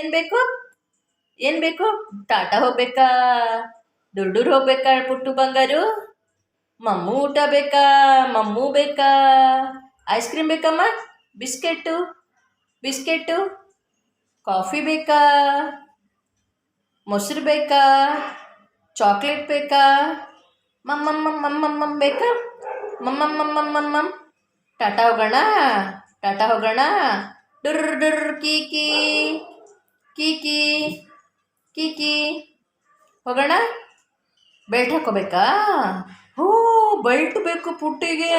ಏನು ಬೇಕು? ಏನು ಬೇಕು? ಟಾಟಾ ಹೋಗ್ಬೇಕಾ? ದುಡ್ಡೂರು ಹೋಗ್ಬೇಕಾ ಪುಟ್ಟು ಬಂಗಾರು? ಮಮ್ಮೂ ಊಟ ಬೇಕಾ? ಮಮ್ಮೂ ಬೇಕಾ? ಐಸ್ ಕ್ರೀಮ್ ಬೇಕಮ್ಮ? ಬಿಸ್ಕೆಟ್ಟು ಬಿಸ್ಕೆಟ್ಟು ಕಾಫಿ ಬೇಕಾ? ಮೊಸರು ಬೇಕಾ? ಚಾಕ್ಲೇಟ್ ಬೇಕಾ? ಮಮ್ಮಮ್ಮಮ್ಮಮ್ಮಮ್ಮಮ್ ಬೇಕಾ? ಮಮ್ಮಮ್ಮಮ್ಮಮ್ಮಮ್ಮಮ್ ಟಾಟಾ ಹೋಗೋಣ? ಟಾಟಾ ಹೋಗೋಣ? ಡುರ್ ಡುರ್ ಕೀಕಿ ಕೀಕಿ ಕೀಕಿ ಹೋಗೋಣ? ಬೆಲ್ಟ್ ಹಾಕೋಬೇಕಾ? ಹೋ, ಬೆಲ್ಟ್ ಬೇಕು ಪುಟ್ಟಿಗೆ.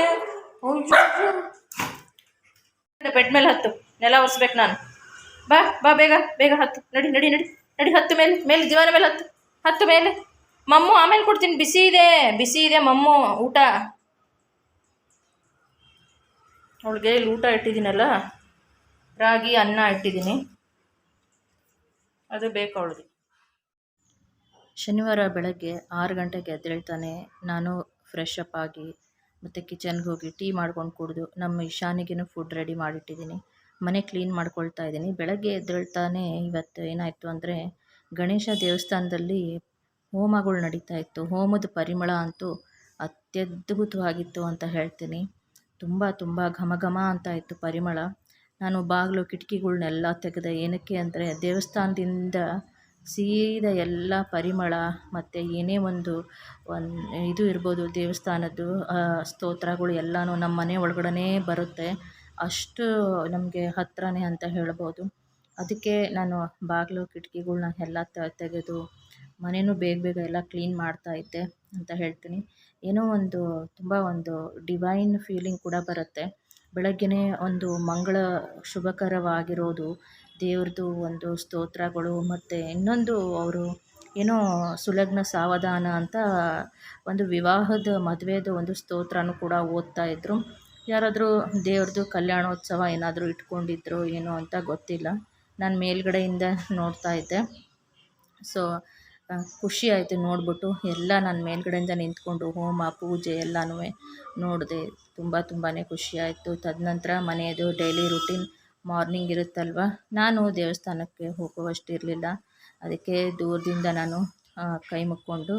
ಬೆಡ್ ಮೇಲೆ ಹತ್ತು, ನೆಲ ಒರೆಸ್ಬೇಕು ನಾನು. ಬಾ ಬಾ, ಬೇಗ ಬೇಗ ಹತ್ತು. ನಡಿ ನಡಿ ನಡಿ ನಡಿ, ಹತ್ತು ಮೇಲೆ ಮೇಲೆ ದಿವಾನ ಮೇಲೆ ಹತ್ತು. ಹತ್ತು ಮೇಲೆ. ಮಮ್ಮು ಆಮೇಲೆ ಕೊಡ್ತೀನಿ, ಬಿಸಿ ಇದೆ ಬಿಸಿ ಇದೆ ಮಮ್ಮು ಊಟ. ಅವಳಿಗೆ ಇಲ್ಲಿ ಊಟ ಇಟ್ಟಿದ್ದೀನಲ್ಲ, ರಾಗಿ ಅನ್ನ ಇಟ್ಟಿದ್ದೀನಿ, ಅದು ಬೇಕು ಅವಳಿಗೆ. ಶನಿವಾರ ಬೆಳಗ್ಗೆ 6 ಗಂಟೆಗೆ ಎದ್ದೇಳ್ತಾನೆ. ನಾನು ಫ್ರೆಶ್ ಅಪ್ ಆಗಿ ಮತ್ತು ಕಿಚನ್ಗೆ ಹೋಗಿ ಟೀ ಮಾಡ್ಕೊಂಡು ಕುಡಿದು ನಮ್ಮ ಇಶಾನಿಗೂ ಫುಡ್ ರೆಡಿ ಮಾಡಿಟ್ಟಿದ್ದೀನಿ. ಮನೆ ಕ್ಲೀನ್ ಮಾಡ್ಕೊಳ್ತಾ ಇದ್ದೀನಿ. ಬೆಳಗ್ಗೆ ಎದ್ದೇಳ್ತಾನೆ ಇವತ್ತು ಏನಾಯಿತು ಅಂದರೆ, ಗಣೇಶ ದೇವಸ್ಥಾನದಲ್ಲಿ ಹೋಮಗಳು ನಡೀತಾ ಇತ್ತು. ಹೋಮದ ಪರಿಮಳ ಅಂತೂ ಅತ್ಯದ್ಭುತವಾಗಿತ್ತು ಅಂತ ಹೇಳ್ತೀನಿ. ತುಂಬ ತುಂಬ ಘಮ ಘಮ ಅಂತ ಇತ್ತು ಪರಿಮಳ. ನಾನು ಬಾಗಿಲು ಕಿಟಕಿಗಳ್ನೆಲ್ಲ ತೆಗೆದೆ. ಏನಕ್ಕೆ ಅಂದರೆ, ದೇವಸ್ಥಾನದಿಂದ ಸೀದಾ ಎಲ್ಲ ಪರಿಮಳ ಮತ್ತು ಏನೇ ಒಂದು ಇದು ಇರ್ಬೋದು, ದೇವಸ್ಥಾನದ್ದು ಸ್ತೋತ್ರಗಳು ಎಲ್ಲನೂ ನಮ್ಮ ಮನೆ ಒಳಗಡೆ ಬರುತ್ತೆ. ಅಷ್ಟು ನಮಗೆ ಹತ್ರನೇ ಅಂತ ಹೇಳ್ಬೋದು. ಅದಕ್ಕೆ ನಾನು ಬಾಗಿಲು ಕಿಟಕಿಗಳ್ನ ಎಲ್ಲ ತೆಗೆದು ಮನೆಯೂ ಬೇಗ ಬೇಗ ಎಲ್ಲ ಕ್ಲೀನ್ ಮಾಡ್ತಾಯಿದ್ದೆ ಅಂತ ಹೇಳ್ತೀನಿ. ಏನೋ ಒಂದು ತುಂಬ ಒಂದು ಡಿವೈನ್ ಫೀಲಿಂಗ್ ಕೂಡ ಬರುತ್ತೆ. ಬೆಳಗ್ಗೆನೇ ಒಂದು ಮಂಗಳ ಶುಭಕರವಾಗಿರೋದು, ದೇವ್ರದ್ದು ಒಂದು ಸ್ತೋತ್ರಗಳು ಮತ್ತು ಇನ್ನೊಂದು ಅವರು ಏನೋ ಸುಲಗ್ನ ಸಾವಧಾನ ಅಂತ ಒಂದು ವಿವಾಹದ ಮದುವೆದು ಒಂದು ಸ್ತೋತ್ರನೂ ಕೂಡ ಓದ್ತಾಯಿದ್ರು. ಯಾರಾದರೂ ದೇವ್ರದ್ದು ಕಲ್ಯಾಣೋತ್ಸವ ಏನಾದರೂ ಇಟ್ಕೊಂಡಿದ್ರು ಏನೋ ಅಂತ ಗೊತ್ತಿಲ್ಲ. ನಾನು ಮೇಲ್ಗಡೆಯಿಂದ ನೋಡ್ತಾ ಇದ್ದೆ. ಸೊ ಖುಷಿ ಆಯಿತು ನೋಡ್ಬಿಟ್ಟು. ಎಲ್ಲ ನಾನು ಮೇಲ್ಗಡೆಯಿಂದ ನಿಂತ್ಕೊಂಡು ಹೋಮ ಪೂಜೆ ಎಲ್ಲನೂ ನೋಡಿದೆ. ತುಂಬಾ ಖುಷಿ ಆಯಿತು. ತದನಂತರ ಮನೆಯದು ಡೈಲಿ ರುಟೀನ್ ಮಾರ್ನಿಂಗ್ ಇರುತ್ತಲ್ವ, ನಾನು ದೇವಸ್ಥಾನಕ್ಕೆ ಹೋಗುವಷ್ಟಿರಲಿಲ್ಲ. ಅದಕ್ಕೆ ದೂರದಿಂದ ನಾನು ಕೈ ಮುಕ್ಕೊಂಡು,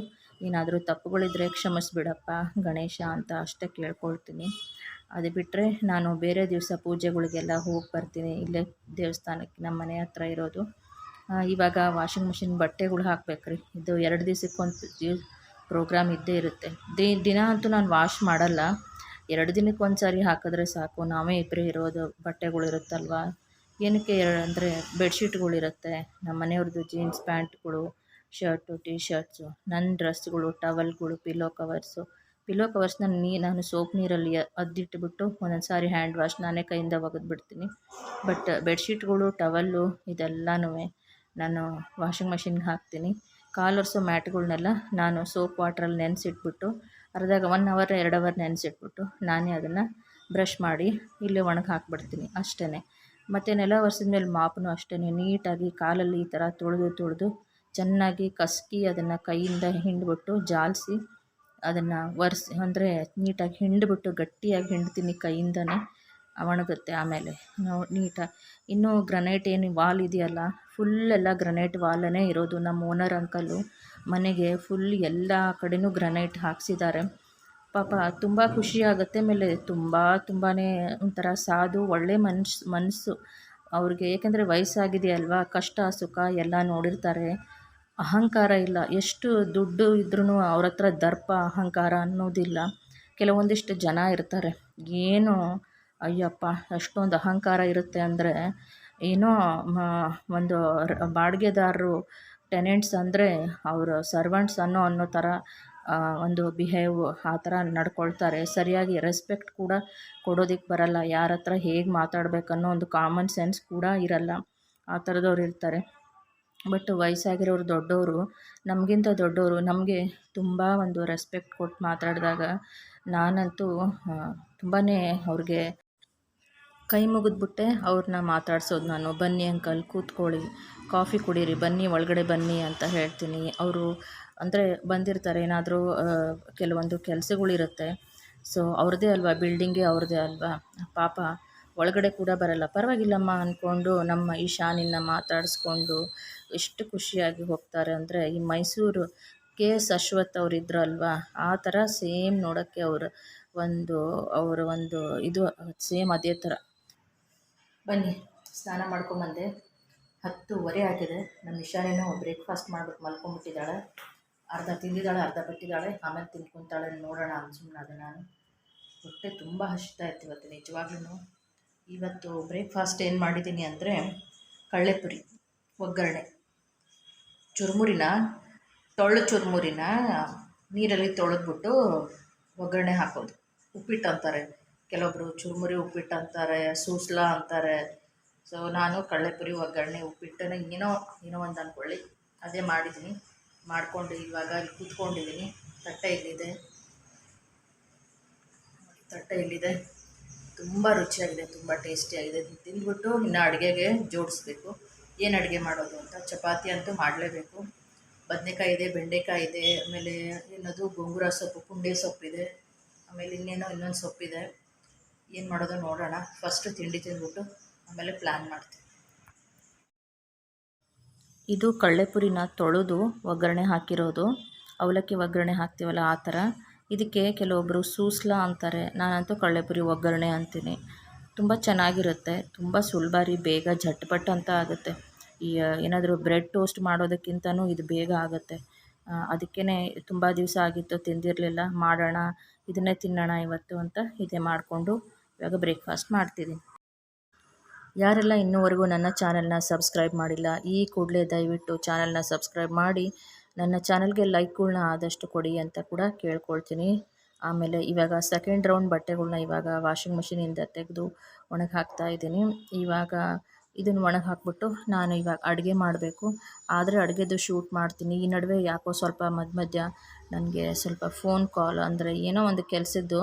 ಏನಾದರೂ ತಪ್ಪುಗಳಿದ್ರೆ ಕ್ಷಮಿಸ್ಬಿಡಪ್ಪ ಗಣೇಶ ಅಂತ ಅಷ್ಟೇ ಕೇಳ್ಕೊಳ್ತೀನಿ. ಅದು ಬಿಟ್ಟರೆ ನಾನು ಬೇರೆ ದಿವಸ ಪೂಜೆಗಳಿಗೆಲ್ಲ ಹೋಗಿ ಬರ್ತೀನಿ. ಇಲ್ಲೇ ದೇವಸ್ಥಾನಕ್ಕೆ ನಮ್ಮ ಮನೆ ಹತ್ರ ಇರೋದು. ಇವಾಗ ವಾಷಿಂಗ್ ಮಿಷಿನ್ ಬಟ್ಟೆಗಳು ಹಾಕ್ಬೇಕ್ರಿ. ಇದು 2 ದಿವಸಕ್ಕೊಂದು ಪ್ರೋಗ್ರಾಮ್ ಇದ್ದೇ ಇರುತ್ತೆ. ದಿನ ಅಂತೂ ನಾನು ವಾಶ್ ಮಾಡಲ್ಲ. 2 ದಿನಕ್ಕೆ ಒಂದು ಸಾರಿ ಹಾಕಿದ್ರೆ ಸಾಕು. ನಾವೇ ಇಬ್ಬರೇ ಇರೋದು, ಬಟ್ಟೆಗಳಿರುತ್ತಲ್ವ. ಏನಕ್ಕೆ ಅಂದರೆ ಬೆಡ್ಶೀಟ್ಗಳಿರುತ್ತೆ, ನಮ್ಮ ಮನೆಯವ್ರದ್ದು ಜೀನ್ಸ್ ಪ್ಯಾಂಟ್ಗಳು, ಶರ್ಟು ಟೀ ಶರ್ಟ್ಸು, ನನ್ನ ಡ್ರೆಸ್ಗಳು, ಟವಲ್ಗಳು, ಪಿಲ್ಲೋ ಕವರ್ಸ್ನ ನಾನು ಸೋಪ್ ನೀರಲ್ಲಿ ಅದ್ದಿಟ್ಬಿಟ್ಟು ಒಂದೊಂದು ಸಾರಿ ಹ್ಯಾಂಡ್ ವಾಶ್ ನಾನೇ ಕೈಯಿಂದ ಒಗೆದ್ಬಿಡ್ತೀನಿ. ಬಟ್ ಬೆಡ್ಶೀಟ್ಗಳು, ಟವಲ್ಲು ಇದೆಲ್ಲನೂ ನಾನು ವಾಷಿಂಗ್ ಮಿಷಿನ್ಗೆ ಹಾಕ್ತೀನಿ. ಕಾಲೊರೆಸೋ ಮ್ಯಾಟ್ಗಳ್ನೆಲ್ಲ ನಾನು ಸೋಪ್ ವಾಟ್ರಲ್ಲಿ ನೆನೆಸಿಟ್ಬಿಟ್ಟು ಅರ್ಧ 1 ಅವರ್ 2 ಅವರ್ ನೆನೆಸಿಟ್ಬಿಟ್ಟು ನಾನೇ ಅದನ್ನು ಬ್ರಷ್ ಮಾಡಿ ಇಲ್ಲೇ ಒಣಗಿ ಹಾಕ್ಬಿಡ್ತೀನಿ ಅಷ್ಟೇ. ಮತ್ತು ನೆಲ ಒರೆಸಿದ್ಮೇಲೆ ಮಾಪನ್ನು ಅಷ್ಟೇ ನೀಟಾಗಿ ಕಾಲಲ್ಲಿ ಈ ಥರ ತೊಳೆದು ಚೆನ್ನಾಗಿ ಕಸಕಿ ಅದನ್ನು ಕೈಯಿಂದ ಹಿಂಡ್ಬಿಟ್ಟು ಜಾಲಿಸಿ ಅದನ್ನು ಅಂದರೆ ನೀಟಾಗಿ ಹಿಂಡ್ಬಿಟ್ಟು ಗಟ್ಟಿಯಾಗಿ ಹಿಂಡ್ತೀನಿ ಕೈಯಿಂದನೇ. ಒಣಗುತ್ತೆ ಆಮೇಲೆ ನೀಟಾಗಿ. ಇನ್ನೂ ಗ್ರನೈಟ್ ಏನು ವಾಲ್ ಇದೆಯಲ್ಲ, ಫುಲ್ಲೆಲ್ಲ ಗ್ರನೈಟ್ ವಾಲನೇ ಇರೋದು. ನಮ್ಮ ಓನರ್ ಅಂಕಲು ಮನೆಗೆ ಫುಲ್ ಎಲ್ಲ ಕಡೆಯೂ ಗ್ರನೈಟ್ ಹಾಕ್ಸಿದ್ದಾರೆ. ಪಾಪ ತುಂಬ ಖುಷಿಯಾಗುತ್ತೆ. ಆಮೇಲೆ ತುಂಬಾ ಒಂಥರ ಸಾಧು ಒಳ್ಳೆ ಮನಸ್ಸು ಅವ್ರಿಗೆ. ಏಕೆಂದರೆ ವಯಸ್ಸಾಗಿದೆಯಲ್ವ, ಕಷ್ಟ ಸುಖ ಎಲ್ಲ ನೋಡಿರ್ತಾರೆ. ಅಹಂಕಾರ ಇಲ್ಲ. ಎಷ್ಟು ದುಡ್ಡು ಇದ್ರೂ ಅವ್ರ ಹತ್ರ ದರ್ಪ ಅಹಂಕಾರ ಅನ್ನೋದಿಲ್ಲ. ಕೆಲವೊಂದಿಷ್ಟು ಜನ ಇರ್ತಾರೆ, ಏನು ಅಯ್ಯಪ್ಪ ಅಷ್ಟೊಂದು ಅಹಂಕಾರ ಇರುತ್ತೆ ಅಂದರೆ, ಏನೋ ಒಂದು ಬಾಡಿಗೆದಾರರು ಟೆನೆಂಟ್ಸ್ ಅಂದರೆ ಅವರು ಸರ್ವೆಂಟ್ಸ್ ಅನ್ನೋ ಥರ ಒಂದು ಬಿಹೇವ್ ಆ ಥರ ನಡ್ಕೊಳ್ತಾರೆ. ಸರಿಯಾಗಿ ರೆಸ್ಪೆಕ್ಟ್ ಕೂಡ ಕೊಡೋದಕ್ಕೆ ಬರಲ್ಲ. ಯಾರ ಹತ್ರ ಹೇಗೆ ಮಾತಾಡಬೇಕನ್ನೋ ಒಂದು ಕಾಮನ್ ಸೆನ್ಸ್ ಕೂಡ ಇರಲ್ಲ. ಆ ಥರದವ್ರು ಇರ್ತಾರೆ. ಬಟ್ ವಯಸ್ಸಾಗಿರೋರು ದೊಡ್ಡವರು, ನಮಗಿಂತ ದೊಡ್ಡವರು ನಮಗೆ ತುಂಬ ಒಂದು ರೆಸ್ಪೆಕ್ಟ್ ಕೊಟ್ಟು ಮಾತಾಡಿದಾಗ ನಾನಂತೂ ತುಂಬಾ ಅವ್ರಿಗೆ ಕೈ ಮುಗಿದ್ಬಿಟ್ಟೆ ಅವ್ರನ್ನ ಮಾತಾಡ್ಸೋದು ನಾನು. ಬನ್ನಿ ಅಂಕಲ್ ಕೂತ್ಕೊಳ್ಳಿ, ಕಾಫಿ ಕುಡೀರಿ, ಬನ್ನಿ ಒಳಗಡೆ ಬನ್ನಿ ಅಂತ ಹೇಳ್ತೀನಿ. ಅವರು ಅಂದರೆ ಬಂದಿರ್ತಾರೆ, ಏನಾದರೂ ಕೆಲವೊಂದು ಕೆಲಸಗಳಿರುತ್ತೆ. ಸೊ ಅವ್ರದ್ದೇ ಅಲ್ವಾ ಬಿಲ್ಡಿಂಗೇ, ಅವ್ರದ್ದೇ ಅಲ್ವಾ. ಪಾಪ ಒಳಗಡೆ ಕೂಡ ಬರಲ್ಲ. ಪರವಾಗಿಲ್ಲಮ್ಮ ಅಂದ್ಕೊಂಡು ನಮ್ಮ ಈಶಾನಿನ ಮಾತಾಡಿಸ್ಕೊಂಡು ಎಷ್ಟು ಖುಷಿಯಾಗಿ ಹೋಗ್ತಾರೆ ಅಂದರೆ, ಈ ಮೈಸೂರು KS ಅಶ್ವಥ್ ಅವ್ರು ಇದ್ರಲ್ವಾ, ಆ ಥರ ಸೇಮ್ ನೋಡೋಕ್ಕೆ ಅವರ ಒಂದು ಇದು ಸೇಮ್ ಅದೇ ಥರ. ಬನ್ನಿ ಸ್ನಾನ ಮಾಡ್ಕೊಂಬಂದೆ. 10:15 ಆಗಿದೆ. ನಮ್ಮ ಇಶಾನೇನೋ ಬ್ರೇಕ್ಫಾಸ್ಟ್ ಮಾಡ್ಬಿಟ್ಟು ಮಲ್ಕೊಂಬಿಟ್ಟಿದ್ದಾಳೆ. ಅರ್ಧ ತಿಂದಿದ್ದಾಳೆ, ಅರ್ಧ ಬಿಟ್ಟಿದ್ದಾಳೆ, ಆಮೇಲೆ ತಿನ್ಕೊತಾಳೆ, ನೋಡೋಣ ಸುಮ್ಮನಾದೆ ನಾನು. ಹೊಟ್ಟೆ ತುಂಬ ಹಸಿತಾ ಇತ್ತು ಇವತ್ತು ನಿಜವಾಗ್ಲೂ. ಇವತ್ತು ಬ್ರೇಕ್ಫಾಸ್ಟ್ ಏನು ಮಾಡಿದ್ದೀನಿ ಅಂದರೆ, ಕಡಲೆಪುರಿ ಒಗ್ಗರಣೆ, ಚುರುಮುರಿನ ಚುರುಮುರಿನ ನೀರಲ್ಲಿ ತೊಳೆದ್ಬಿಟ್ಟು ಒಗ್ಗರಣೆ ಹಾಕೋದು. ಉಪ್ಪಿಟ್ಟು ಅಂತಾರೆ ಕೆಲವೊಬ್ಬರು, ಚುರುಮುರಿ ಉಪ್ಪಿಟ್ಟು ಅಂತಾರೆ, ಸೂಸ್ಲಾ ಅಂತಾರೆ. ಸೊ ನಾನು ಕಡಲೆಪುರಿ ಒಗ್ಗರಣೆ ಉಪ್ಪಿಟ್ಟನ್ನು ಏನೋ ಒಂದು ಅಂದ್ಕೊಳ್ಳಿ, ಅದೇ ಮಾಡಿದ್ದೀನಿ. ಮಾಡಿಕೊಂಡು ಇವಾಗ ಇಲ್ಲಿ ಕೂತ್ಕೊಂಡಿದ್ದೀನಿ. ತಟ್ಟೆ ಇಲ್ಲಿದೆ. ತುಂಬ ರುಚಿಯಾಗಿದೆ, ತುಂಬ ಟೇಸ್ಟಿಯಾಗಿದೆ. ತಿಂದ್ಬಿಟ್ಟು ಇನ್ನು ಅಡುಗೆಗೆ ಜೋಡಿಸ್ಬೇಕು. ಏನು ಅಡುಗೆ ಮಾಡೋದು ಅಂತ. ಚಪಾತಿ ಅಂತೂ ಮಾಡಲೇಬೇಕು. ಬದನೆಕಾಯಿ ಇದೆ, ಬೆಂಡೆಕಾಯಿ ಇದೆ, ಆಮೇಲೆ ಏನದು ಗೋಂಗೂರ ಸೊಪ್ಪು, ಪುಂಡೆ ಸೊಪ್ಪಿದೆ, ಆಮೇಲೆ ಇನ್ನೊಂದು ಸೊಪ್ಪಿದೆ. ಏನು ಮಾಡೋದು ನೋಡೋಣ. ಫಸ್ಟು ತಿಂಡಿ ತಿಂದ್ಬಿಟ್ಟು ಆಮೇಲೆ ಪ್ಲ್ಯಾನ್ ಮಾಡ್ತೀನಿ. ಇದು ಕಡಲೆಪುರಿನ ತೊಳೆದು ಒಗ್ಗರಣೆ ಹಾಕಿರೋದು. ಅವಲಕ್ಕಿ ಒಗ್ಗರಣೆ ಹಾಕ್ತೀವಲ್ಲ ಆ ಥರ. ಇದಕ್ಕೆ ಕೆಲವೊಬ್ಬರು ಸೂಸ್ಲಾ ಅಂತಾರೆ, ನಾನಂತೂ ಕಡಲೆಪುರಿ ಒಗ್ಗರಣೆ ಅಂತೀನಿ. ತುಂಬ ಚೆನ್ನಾಗಿರುತ್ತೆ, ತುಂಬ ಸುಲಭ ರೀ, ಬೇಗ ಝಟ್ಪಟ್ ಅಂತ ಆಗುತ್ತೆ. ಈ ಏನಾದರೂ ಬ್ರೆಡ್ ಟೋಸ್ಟ್ ಮಾಡೋದಕ್ಕಿಂತನೂ ಇದು ಬೇಗ ಆಗುತ್ತೆ. ಅದಕ್ಕೇ ತುಂಬ ದಿವಸ ಆಗಿತ್ತು ತಿಂದಿರಲಿಲ್ಲ, ಮಾಡೋಣ ಇದನ್ನೇ ತಿನ್ನೋಣ ಇವತ್ತು ಅಂತ ಇದೇ ಮಾಡಿಕೊಂಡು ಇವಾಗ ಬ್ರೇಕ್ಫಾಸ್ಟ್ ಮಾಡ್ತಿದ್ದೀನಿ. ಯಾರೆಲ್ಲ ಇನ್ನೂವರೆಗೂ ನನ್ನ ಚಾನಲ್ನ ಸಬ್ಸ್ಕ್ರೈಬ್ ಮಾಡಿಲ್ಲ, ಈ ಕೂಡಲೇ ದಯವಿಟ್ಟು ಚಾನಲ್ನ ಸಬ್ಸ್ಕ್ರೈಬ್ ಮಾಡಿ ನನ್ನ ಚಾನಲ್ಗೆ ಲೈಕ್ಗಳ್ನ ಆದಷ್ಟು ಕೊಡಿ ಅಂತ ಕೂಡ ಕೇಳ್ಕೊಳ್ತೀನಿ. ಆಮೇಲೆ ಇವಾಗ ಸೆಕೆಂಡ್ ರೌಂಡ್ ಬಟ್ಟೆಗಳ್ನ ಇವಾಗ ವಾಷಿಂಗ್ ಮಿಷಿನಿಂದ ತೆಗೆದು ಒಣಗಿ ಹಾಕ್ತಾಯಿದ್ದೀನಿ. ಇವಾಗ ಇದನ್ನು ಒಣಗಿ ಹಾಕ್ಬಿಟ್ಟು ನಾನು ಇವಾಗ ಅಡುಗೆ ಮಾಡಬೇಕು. ಆದರೆ ಅಡುಗೆದು ಶೂಟ್ ಮಾಡ್ತೀನಿ. ಈ ನಡುವೆ ಯಾಕೋ ಸ್ವಲ್ಪ ಮಧ್ಯ ನನಗೆ ಸ್ವಲ್ಪ ಫೋನ್ ಕಾಲ್, ಅಂದರೆ ಏನೋ ಒಂದು ಕೆಲಸದ್ದು,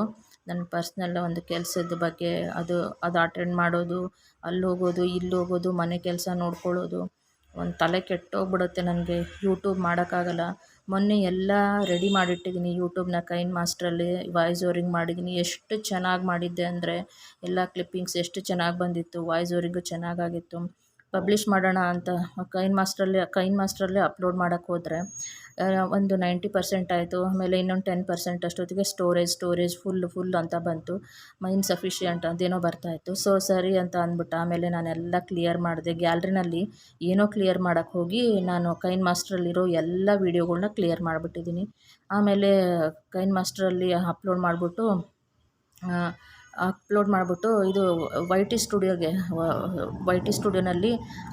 ನನ್ನ ಪರ್ಸ್ನಲ್ ಒಂದು ಕೆಲಸದ ಬಗ್ಗೆ ಅದು ಅಟೆಂಡ್ ಮಾಡೋದು, ಅಲ್ಲಿ ಹೋಗೋದು, ಇಲ್ಲಿ ಹೋಗೋದು, ಮನೆ ಕೆಲಸ ನೋಡ್ಕೊಳ್ಳೋದು, ಒಂದು ತಲೆ ಕೆಟ್ಟೋಗ್ಬಿಡುತ್ತೆ ನನಗೆ. ಯೂಟ್ಯೂಬ್ ಮಾಡೋಕ್ಕಾಗಲ್ಲ. ಮೊನ್ನೆ ಎಲ್ಲ ರೆಡಿ ಮಾಡಿಟ್ಟಿದ್ದೀನಿ. ಯೂಟ್ಯೂಬ್ನ ಕೈನ್ ಮಾಸ್ಟ್ರಲ್ಲಿ ವಾಯ್ಸ್ ಓವರಿಂಗ್ ಮಾಡಿದ್ದೀನಿ. ಎಷ್ಟು ಚೆನ್ನಾಗಿ ಮಾಡಿದ್ದೆ ಅಂದರೆ, ಎಲ್ಲ ಕ್ಲಿಪ್ಪಿಂಗ್ಸ್ ಎಷ್ಟು ಚೆನ್ನಾಗಿ ಬಂದಿತ್ತು, ವಾಯ್ಸ್ ಓವರಿಂಗು ಚೆನ್ನಾಗಾಗಿತ್ತು. ಪಬ್ಲಿಷ್ ಮಾಡೋಣ ಅಂತ ಕೈನ್ ಮಾಸ್ಟ್ರಲ್ಲೇ ಅಪ್ಲೋಡ್ ಮಾಡೋಕ್ಕೆ ಹೋದರೆ ಒಂದು 90% ಆಯಿತು. ಆಮೇಲೆ ಇನ್ನೊಂದು 10% ಅಷ್ಟೊತ್ತಿಗೆ ಸ್ಟೋರೇಜ್ ಫುಲ್ ಅಂತ ಬಂತು. ಇನ್ಸಫಿಷಿಯೆಂಟ್ ಅದೇನೋ ಬರ್ತಾಯಿತ್ತು. ಸೊ ಸರಿ ಅಂತ ಅಂದ್ಬಿಟ್ಟು ಆಮೇಲೆ ನಾನೆಲ್ಲ ಕ್ಲಿಯರ್ ಮಾಡಿದೆ. ಗ್ಯಾಲ್ರಿನಲ್ಲಿ ಏನೋ ಕ್ಲಿಯರ್ ಮಾಡೋಕ್ಕೆ ಹೋಗಿ ನಾನು ಕೈನ್ ಮಾಸ್ಟ್ರಲ್ಲಿರೋ ಎಲ್ಲ ವೀಡಿಯೋಗಳ್ನ ಕ್ಲಿಯರ್ ಮಾಡಿಬಿಟ್ಟಿದ್ದೀನಿ. ಆಮೇಲೆ ಕೈನ್ ಮಾಸ್ಟ್ರಲ್ಲಿ ಅಪ್ಲೋಡ್ ಮಾಡಿಬಿಟ್ಟು ಇದು ವೈ ಟಿ ಸ್ಟುಡಿಯೋನಲ್ಲಿ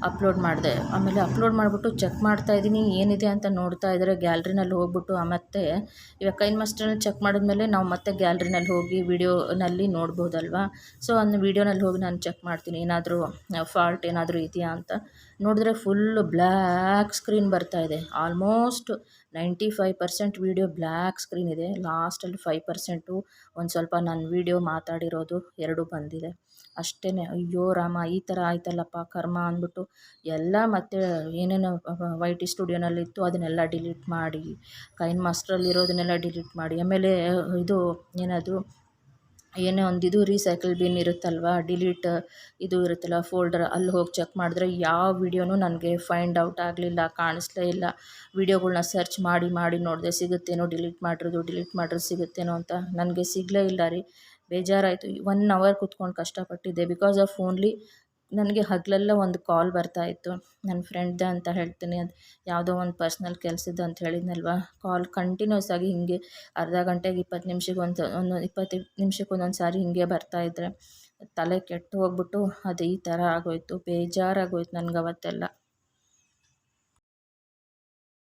ಅಪ್ಲೋಡ್ ಮಾಡಿದೆ. ಆಮೇಲೆ ಅಪ್ಲೋಡ್ ಮಾಡಿಬಿಟ್ಟು ಚೆಕ್ ಮಾಡ್ತಾಯಿದ್ದೀನಿ ಏನಿದೆ ಅಂತ ನೋಡ್ತಾ ಇದ್ದರೆ ಗ್ಯಾಲ್ರಿನಲ್ಲಿ ಹೋಗ್ಬಿಟ್ಟು ಮತ್ತೆ ಇವಾಗ ಕೈನ್ ಮಾಸ್ಟರ್ನ ಚೆಕ್ ಮಾಡಿದ್ಮೇಲೆ ನಾವು ಮತ್ತೆ ಗ್ಯಾಲ್ರಿನಲ್ಲಿ ಹೋಗಿ ವೀಡಿಯೋನಲ್ಲಿ ನೋಡ್ಬೋದಲ್ವಾ. ಸೊ ವೀಡಿಯೋನಲ್ಲಿ ಹೋಗಿ ನಾನು ಚೆಕ್ ಮಾಡ್ತೀನಿ ಏನಾದರೂ ಫಾಲ್ಟ್ ಏನಾದರೂ ಇದೆಯಾ ಅಂತ. ನೋಡಿದ್ರೆ ಫುಲ್ಲು ಬ್ಲ್ಯಾಕ್ ಸ್ಕ್ರೀನ್ ಬರ್ತಾಯಿದೆ. ಆಲ್ಮೋಸ್ಟ್ 95% ವೀಡಿಯೋ ಬ್ಲ್ಯಾಕ್ ಸ್ಕ್ರೀನ್ ಇದೆ. ಲಾಸ್ಟಲ್ಲಿ 5% ಒಂದು ಸ್ವಲ್ಪ ನನ್ನ ವೀಡಿಯೋ ಮಾತಾಡಿರೋದು 2 ಬಂದಿದೆ ಅಷ್ಟೇ. ಅಯ್ಯೋ ರಾಮ, ಈ ಥರ ಆಯ್ತಲ್ಲಪ್ಪ ಕರ್ಮ ಅಂದ್ಬಿಟ್ಟು ಎಲ್ಲ ಮತ್ತೆ ಏನೇನು ವೈ ಟಿ ಸ್ಟುಡಿಯೋನಲ್ಲಿತ್ತು ಅದನ್ನೆಲ್ಲ ಡಿಲೀಟ್ ಮಾಡಿ, ಕೈನ್ ಮಾಸ್ಟ್ರಲ್ಲಿರೋದನ್ನೆಲ್ಲ ಡಿಲೀಟ್ ಮಾಡಿ, ಆಮೇಲೆ ಇದು ಏನದು ಏನೇ ಒಂದು ಇದು ರೀಸೈಕಲ್ ಬಿನ್ ಇರುತ್ತಲ್ವ, ಡಿಲೀಟ್ ಇದು ಇರುತ್ತಲ್ಲ ಫೋಲ್ಡರ್, ಅಲ್ಲಿ ಹೋಗಿ ಚೆಕ್ ಮಾಡಿದ್ರೆ ಯಾವ ವೀಡಿಯೋನೂ ನನಗೆ ಫೈಂಡ್ ಔಟ್ ಆಗಲಿಲ್ಲ, ಕಾಣಿಸ್ಲೇ ಇಲ್ಲ. ವೀಡಿಯೋಗಳ್ನ ಸರ್ಚ್ ಮಾಡಿ ನೋಡಿದೆ, ಸಿಗುತ್ತೇನೋ ಡಿಲೀಟ್ ಮಾಡಿರೋದು ಸಿಗುತ್ತೇನೋ ಅಂತ. ನನಗೆ ಸಿಗಲೇ ಇಲ್ಲ ರೀ. ಬೇಜಾರಾಯಿತು. 1 ಅವರ್ ಕೂತ್ಕೊಂಡು ಕಷ್ಟಪಟ್ಟಿದ್ದೆ. ಬಿಕಾಸ್ ಆಫ್ ಓನ್ಲಿ ನನಗೆ ಹಗಲೆಲ್ಲ ಒಂದು ಕಾಲ್ ಬರ್ತಾಯಿತ್ತು. ನನ್ನ ಫ್ರೆಂಡ್ದೆ ಅಂತ ಹೇಳ್ತೀನಿ, ಅದು ಯಾವುದೋ ಒಂದು ಪರ್ಸ್ನಲ್ ಕೆಲಸದ್ದು ಅಂತ ಹೇಳಿದ್ನಲ್ವ. ಕಾಲ್ ಕಂಟಿನ್ಯೂಸ್ ಆಗಿ ಹಿಂಗೆ ಅರ್ಧ ಗಂಟೆಗೆ 20 ನಿಮಿಷಕ್ಕೆ 20 ನಿಮಿಷಕ್ಕೆ ಒಂದೊಂದು ಸಾರಿ ಹಿಂಗೆ ಬರ್ತಾಯಿದ್ರೆ ತಲೆ ಕೆಟ್ಟು ಹೋಗ್ಬಿಟ್ಟು ಅದು ಈ ಥರ ಆಗೋಯಿತು. ಬೇಜಾರಾಗೋಯ್ತು ನನಗೆ ಅವತ್ತೆಲ್ಲ.